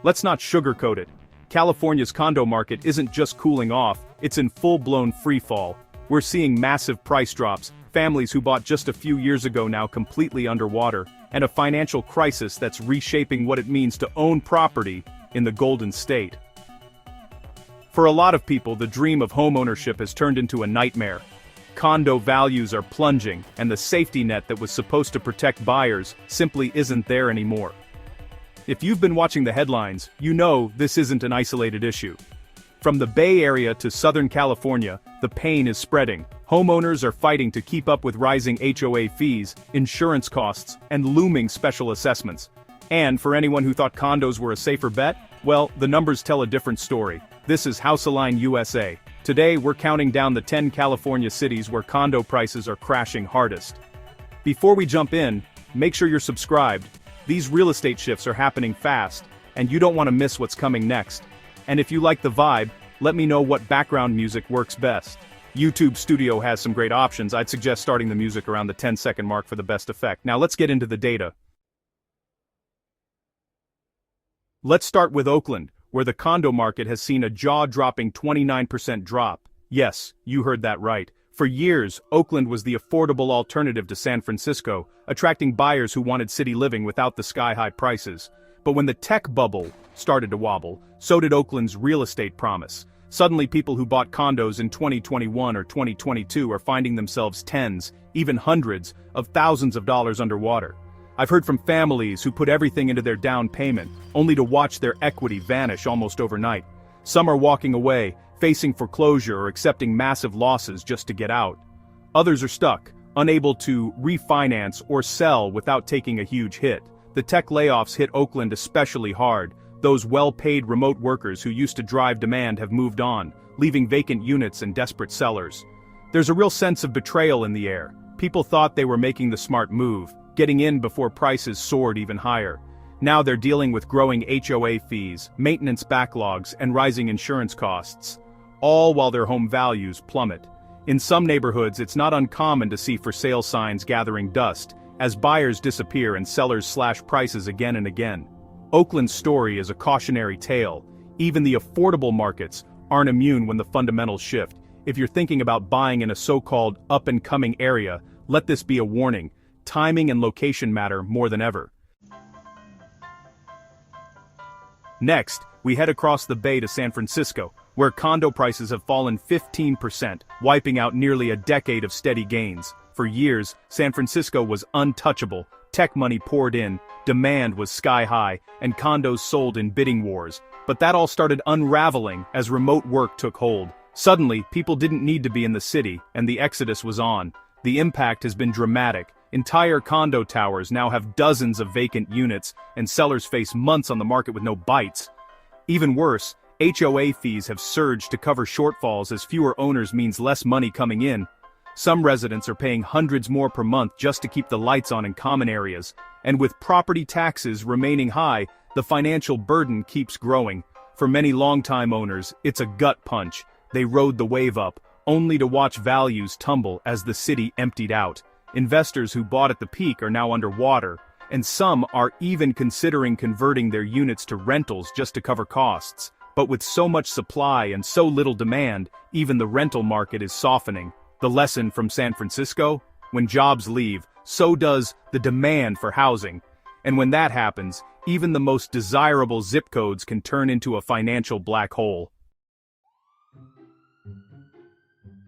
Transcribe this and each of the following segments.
Let's not sugarcoat it. California's condo market isn't just cooling off, it's in full-blown freefall. We're seeing massive price drops, families who bought just a few years ago now completely underwater, and a financial crisis that's reshaping what it means to own property in the Golden State. For a lot of people, the dream of homeownership has turned into a nightmare. Condo values are plunging, and the safety net that was supposed to protect buyers simply isn't there anymore. If you've been watching the headlines, you know this isn't an isolated issue. From the Bay Area to Southern California, the pain is spreading. Homeowners are fighting to keep up with rising HOA fees, insurance costs, and looming special assessments. And for anyone who thought condos were a safer bet, well, the numbers tell a different story. This is Houseline USA. Today we're counting down the 10 California cities where condo prices are crashing hardest. Before we jump in, make sure you're subscribed. These real estate shifts are happening fast, and you don't want to miss what's coming next. And if you like the vibe, let me know what background music works best. YouTube Studio has some great options. I'd suggest starting the music around the 10-second mark for the best effect. Now let's get into the data. Let's start with Oakland, where the condo market has seen a jaw-dropping 29% drop. Yes, you heard that right. For years, Oakland was the affordable alternative to San Francisco, attracting buyers who wanted city living without the sky-high prices. But when the tech bubble started to wobble, so did Oakland's real estate promise. Suddenly people who bought condos in 2021 or 2022 are finding themselves tens, even hundreds, of thousands of dollars underwater. I've heard from families who put everything into their down payment, only to watch their equity vanish almost overnight. Some are walking away, facing foreclosure or accepting massive losses just to get out. Others are stuck, unable to refinance or sell without taking a huge hit. The tech layoffs hit Oakland especially hard. Those well-paid remote workers who used to drive demand have moved on, leaving vacant units and desperate sellers. There's a real sense of betrayal in the air. People thought they were making the smart move, getting in before prices soared even higher. Now they're dealing with growing HOA fees, maintenance backlogs, and rising insurance costs, all while their home values plummet. In some neighborhoods, it's not uncommon to see for sale signs gathering dust, as buyers disappear and sellers slash prices again and again. Oakland's story is a cautionary tale. Even the affordable markets aren't immune when the fundamentals shift. If you're thinking about buying in a so-called up-and-coming area, let this be a warning. Timing and location matter more than ever. Next, we head across the bay to San Francisco, where condo prices have fallen 15%, wiping out nearly a decade of steady gains. For years, San Francisco was untouchable. Tech money poured in, demand was sky-high, and condos sold in bidding wars. But that all started unraveling as remote work took hold. Suddenly, people didn't need to be in the city, and the exodus was on. The impact has been dramatic. Entire condo towers now have dozens of vacant units, and sellers face months on the market with no bites. Even worse, HOA fees have surged to cover shortfalls as fewer owners means less money coming in. Some residents are paying hundreds more per month just to keep the lights on in common areas, and with property taxes remaining high, the financial burden keeps growing. For many longtime owners, it's a gut punch. They rode the wave up, only to watch values tumble as the city emptied out. Investors who bought at the peak are now underwater, and some are even considering converting their units to rentals just to cover costs. But with so much supply and so little demand, even the rental market is softening. The lesson from San Francisco? When jobs leave, so does the demand for housing. And when that happens, even the most desirable zip codes can turn into a financial black hole.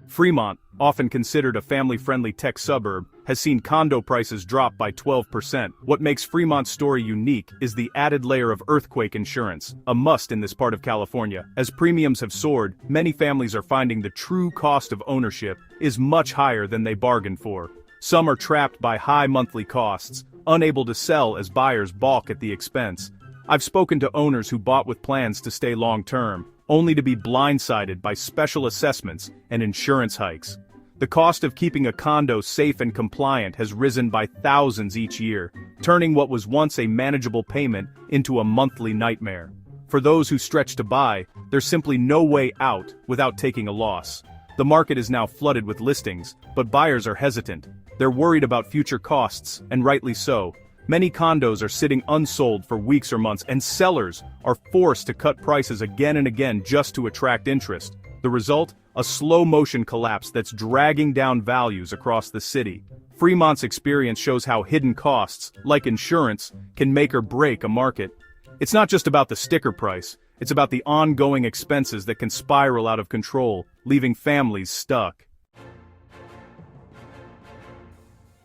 Fremont, often considered a family-friendly tech suburb, has seen condo prices drop by 12%. What makes Fremont's story unique is the added layer of earthquake insurance, a must in this part of California. As premiums have soared, many families are finding the true cost of ownership is much higher than they bargained for. Some are trapped by high monthly costs, unable to sell as buyers balk at the expense. I've spoken to owners who bought with plans to stay long-term, only to be blindsided by special assessments and insurance hikes. The cost of keeping a condo safe and compliant has risen by thousands each year, turning what was once a manageable payment into a monthly nightmare. For those who stretch to buy, there's simply no way out without taking a loss. The market is now flooded with listings, but buyers are hesitant. They're worried about future costs, and rightly so. Many condos are sitting unsold for weeks or months, and sellers are forced to cut prices again and again just to attract interest. The result? A slow-motion collapse that's dragging down values across the city. Fremont's experience shows how hidden costs, like insurance, can make or break a market. It's not just about the sticker price, it's about the ongoing expenses that can spiral out of control, leaving families stuck.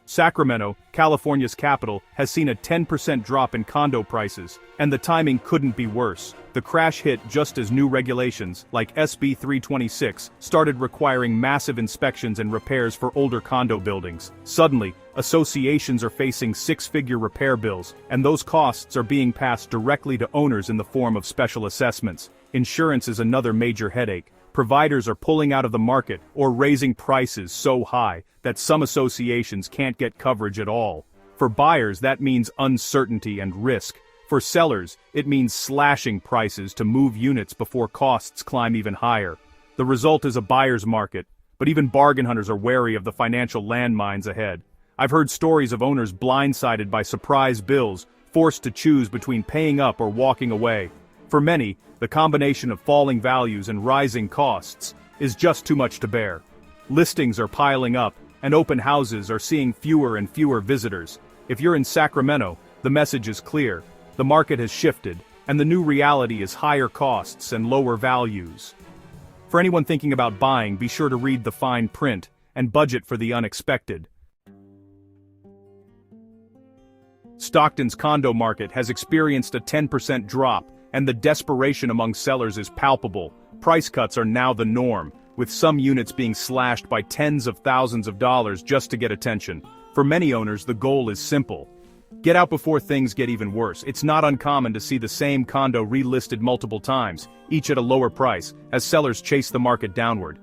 Sacramento, California's capital, has seen a 10% drop in condo prices, and the timing couldn't be worse. The crash hit just as new regulations, like SB 326, started requiring massive inspections and repairs for older condo buildings. Suddenly, associations are facing six-figure repair bills, and those costs are being passed directly to owners in the form of special assessments. Insurance is another major headache. Providers are pulling out of the market or raising prices so high that some associations can't get coverage at all. For buyers, that means uncertainty and risk. For sellers, it means slashing prices to move units before costs climb even higher. The result is a buyer's market, but even bargain hunters are wary of the financial landmines ahead. I've heard stories of owners blindsided by surprise bills, forced to choose between paying up or walking away. For many, the combination of falling values and rising costs is just too much to bear. Listings are piling up, and open houses are seeing fewer and fewer visitors. If you're in Sacramento, the message is clear. The market has shifted, and the new reality is higher costs and lower values. For anyone thinking about buying, be sure to read the fine print and budget for the unexpected. Stockton's condo market has experienced a 10% drop, and the desperation among sellers is palpable. Price cuts are now the norm, with some units being slashed by tens of thousands of dollars just to get attention. For many owners, the goal is simple. Get out before things get even worse. It's not uncommon to see the same condo relisted multiple times, each at a lower price, as sellers chase the market downward.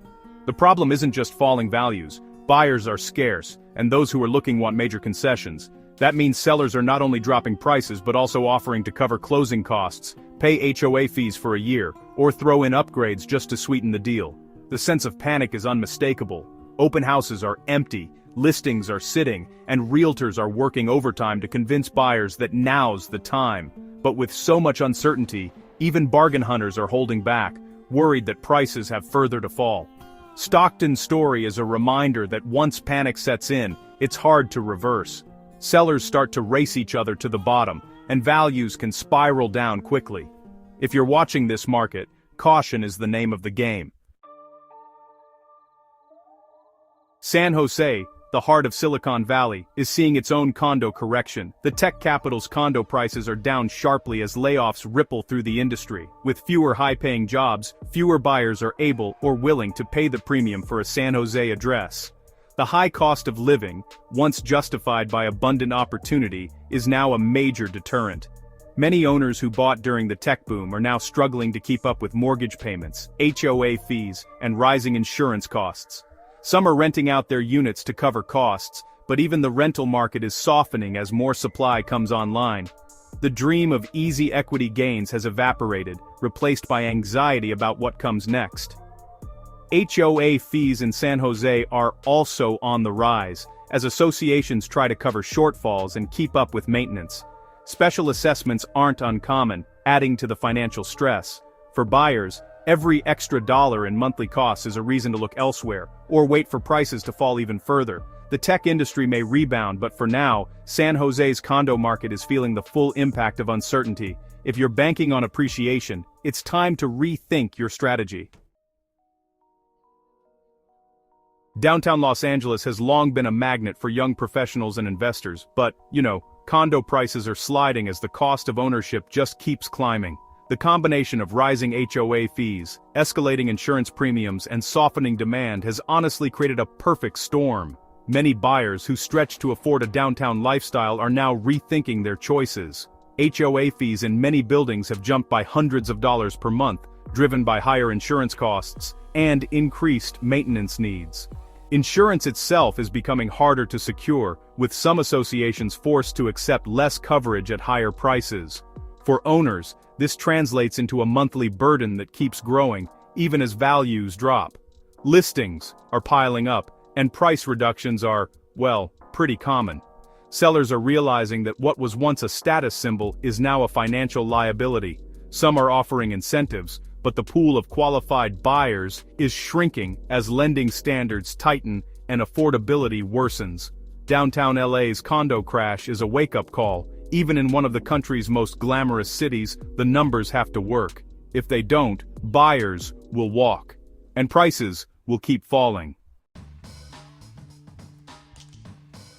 The problem isn't just falling values. Buyers are scarce, and those who are looking want major concessions. That means sellers are not only dropping prices but also offering to cover closing costs, pay HOA fees for a year, or throw in upgrades just to sweeten the deal. The sense of panic is unmistakable. Open houses are empty, listings are sitting, and realtors are working overtime to convince buyers that now's the time. But with so much uncertainty, even bargain hunters are holding back, worried that prices have further to fall. Stockton's story is a reminder that once panic sets in, it's hard to reverse. Sellers start to race each other to the bottom, and values can spiral down quickly. If you're watching this market, caution is the name of the game. San Jose, the heart of Silicon Valley, is seeing its own condo correction. The tech capital's condo prices are down sharply as layoffs ripple through the industry. With fewer high-paying jobs, fewer buyers are able or willing to pay the premium for a San Jose address. The high cost of living, once justified by abundant opportunity, is now a major deterrent. Many owners who bought during the tech boom are now struggling to keep up with mortgage payments, HOA fees, and rising insurance costs. Some are renting out their units to cover costs, but even the rental market is softening as more supply comes online. The dream of easy equity gains has evaporated, replaced by anxiety about what comes next. HOA fees in San Jose are also on the rise, as associations try to cover shortfalls and keep up with maintenance. Special assessments aren't uncommon, adding to the financial stress. For buyers, every extra dollar in monthly costs is a reason to look elsewhere, or wait for prices to fall even further. The tech industry may rebound, but for now, San Jose's condo market is feeling the full impact of uncertainty. If you're banking on appreciation, it's time to rethink your strategy. Downtown Los Angeles has long been a magnet for young professionals and investors, but, condo prices are sliding as the cost of ownership just keeps climbing. The combination of rising HOA fees, escalating insurance premiums, and softening demand has honestly created a perfect storm. Many buyers who stretch to afford a downtown lifestyle are now rethinking their choices. HOA fees in many buildings have jumped by hundreds of dollars per month, driven by higher insurance costs and increased maintenance needs. Insurance itself is becoming harder to secure, with some associations forced to accept less coverage at higher prices. For owners, this translates into a monthly burden that keeps growing, even as values drop. Listings are piling up, and price reductions are, pretty common. Sellers are realizing that what was once a status symbol is now a financial liability. Some are offering incentives, but the pool of qualified buyers is shrinking as lending standards tighten and affordability worsens. Downtown LA's condo crash is a wake-up call. Even in one of the country's most glamorous cities, the numbers have to work. If they don't, buyers will walk. And prices will keep falling.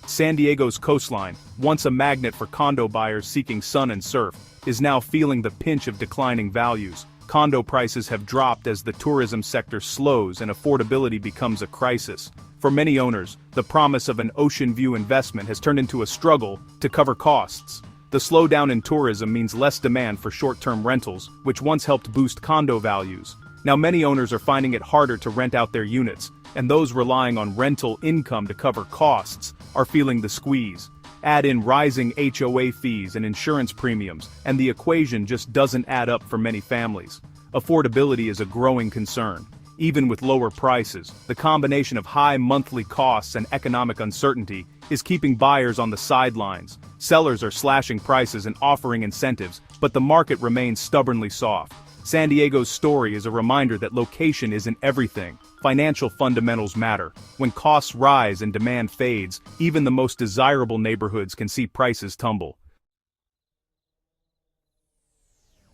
San Diego's coastline, once a magnet for condo buyers seeking sun and surf, is now feeling the pinch of declining values. Condo prices have dropped as the tourism sector slows and affordability becomes a crisis. For many owners, the promise of an ocean view investment has turned into a struggle to cover costs. The slowdown in tourism means less demand for short-term rentals, which once helped boost condo values. Now many owners are finding it harder to rent out their units, and those relying on rental income to cover costs are feeling the squeeze. Add in rising HOA fees and insurance premiums, and the equation just doesn't add up for many families. Affordability is a growing concern. Even with lower prices, the combination of high monthly costs and economic uncertainty is keeping buyers on the sidelines. Sellers are slashing prices and offering incentives, but the market remains stubbornly soft. San Diego's story is a reminder that location isn't everything. Financial fundamentals matter. When costs rise and demand fades, even the most desirable neighborhoods can see prices tumble.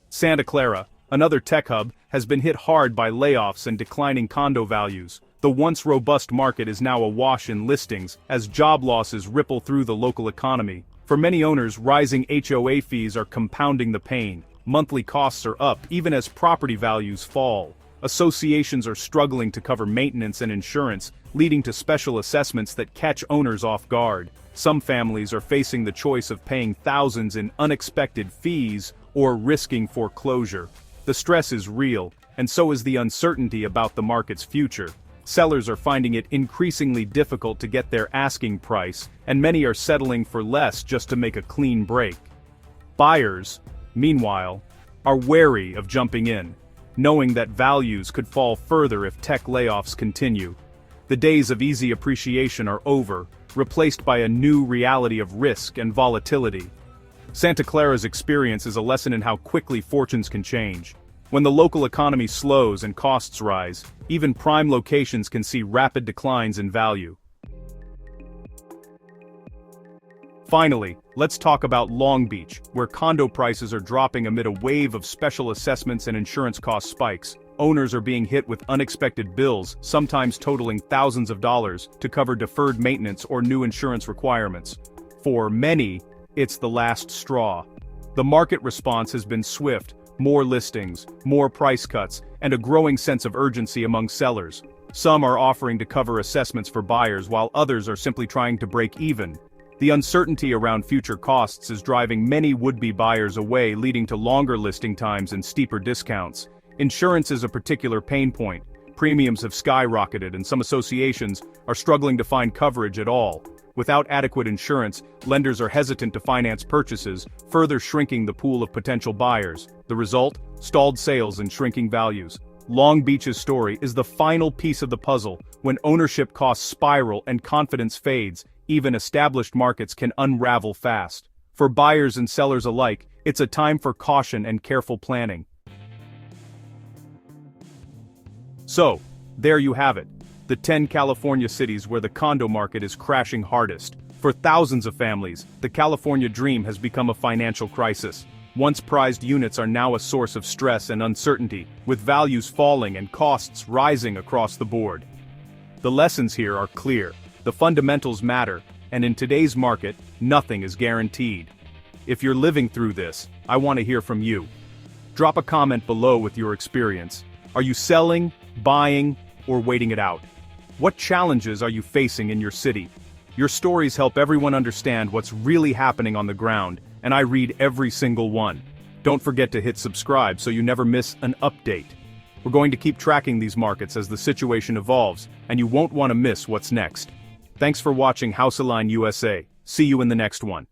Santa Clara, another tech hub, has been hit hard by layoffs and declining condo values. The once robust market is now awash in listings as job losses ripple through the local economy. For many owners, rising HOA fees are compounding the pain. Monthly costs are up even as property values fall. Associations are struggling to cover maintenance and insurance, leading to special assessments that catch owners off guard. Some families are facing the choice of paying thousands in unexpected fees or risking foreclosure. The stress is real, and so is the uncertainty about the market's future. Sellers are finding it increasingly difficult to get their asking price, and many are settling for less just to make a clean break. Buyers, meanwhile, are wary of jumping in, knowing that values could fall further if tech layoffs continue. The days of easy appreciation are over, replaced by a new reality of risk and volatility. Santa Clara's experience is a lesson in how quickly fortunes can change. When the local economy slows and costs rise, even prime locations can see rapid declines in value. Finally, let's talk about Long Beach, where condo prices are dropping amid a wave of special assessments and insurance cost spikes. Owners are being hit with unexpected bills, sometimes totaling thousands of dollars, to cover deferred maintenance or new insurance requirements. For many, it's the last straw. The market response has been swift: more listings, more price cuts, and a growing sense of urgency among sellers. Some are offering to cover assessments for buyers while others are simply trying to break even. The uncertainty around future costs is driving many would-be buyers away, leading to longer listing times and steeper discounts. Insurance is a particular pain point. Premiums have skyrocketed and some associations are struggling to find coverage at all. Without adequate insurance, lenders are hesitant to finance purchases, further shrinking the pool of potential buyers. The result? Stalled sales and shrinking values. Long Beach's story is the final piece of the puzzle. When ownership costs spiral and confidence fades, even established markets can unravel fast. For buyers and sellers alike, it's a time for caution and careful planning. So, there you have it. The 10 California cities where the condo market is crashing hardest. For thousands of families, the California dream has become a financial crisis. Once prized units are now a source of stress and uncertainty, with values falling and costs rising across the board. The lessons here are clear. The fundamentals matter, and in today's market, nothing is guaranteed. If you're living through this, I want to hear from you. Drop a comment below with your experience. Are you selling, buying, or waiting it out? What challenges are you facing in your city? Your stories help everyone understand what's really happening on the ground, and I read every single one. Don't forget to hit subscribe so you never miss an update. We're going to keep tracking these markets as the situation evolves, and you won't want to miss what's next. Thanks for watching Houseline USA. See you in the next one.